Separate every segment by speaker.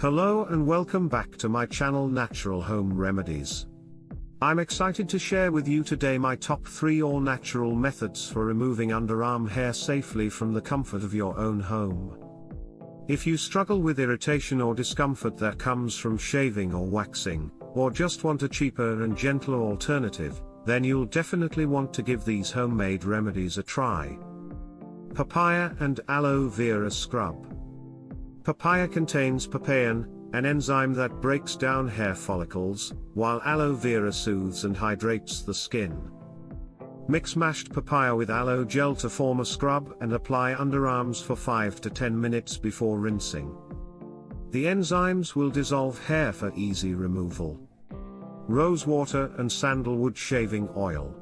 Speaker 1: Hello and welcome back to my channel Natural Home Remedies. I'm excited to share with you today my top 3 all-natural methods for removing underarm hair safely from the comfort of your own home. If you struggle with irritation or discomfort that comes from shaving or waxing, or just want a cheaper and gentler alternative, then you'll definitely want to give these homemade remedies a try. Papaya and aloe vera scrub. Papaya contains papain, an enzyme that breaks down hair follicles, while aloe vera soothes and hydrates the skin. Mix mashed papaya with aloe gel to form a scrub and apply underarms for 5 to 10 minutes before rinsing. The enzymes will dissolve hair for easy removal. Rosewater and sandalwood shaving oil.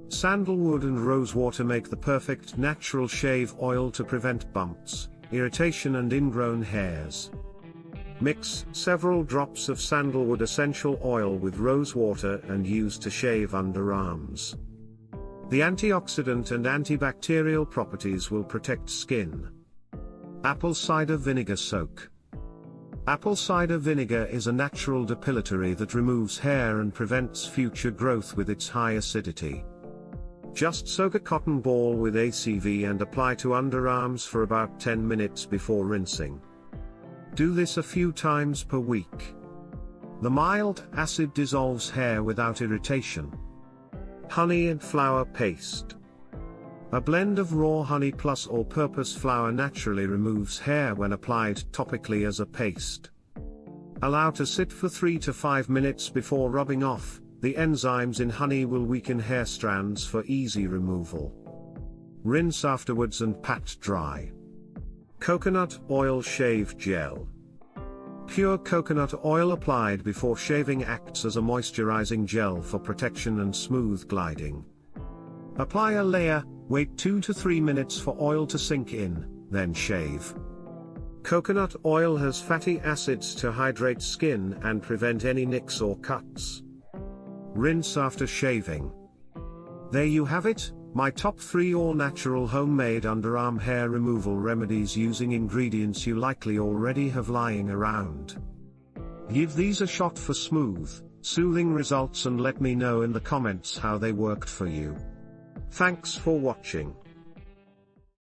Speaker 1: Sandalwood and rosewater make the perfect natural shave oil to prevent bumps, irritation and ingrown hairs. Mix several drops of sandalwood essential oil with rosewater and use to shave underarms. The antioxidant and antibacterial properties will protect skin. Apple cider vinegar soak. Apple cider vinegar is a natural depilatory that removes hair and prevents future growth with its high acidity. Just soak a cotton ball with ACV and apply to underarms for about 10 minutes before rinsing. Do this a few times per week. The mild acid dissolves hair without irritation. Honey and flower paste. A blend of raw honey plus all-purpose flour naturally removes hair when applied topically as a paste. Allow to sit for 3 to 5 minutes before rubbing off. The enzymes in honey will weaken hair strands for easy removal. Rinse afterwards and pat dry. Coconut oil shave gel. Pure coconut oil applied before shaving acts as a moisturizing gel for protection and smooth gliding. Apply a layer, wait 2 to 3 minutes for oil to sink in, then shave. Coconut oil has fatty acids to hydrate skin and prevent any nicks or cuts. Rinse after shaving. There you have it, my top 3 all-natural homemade underarm hair removal remedies using ingredients you likely already have lying around. Give these a shot for smooth, soothing results and let me know in the comments how they worked for you. Thanks for watching.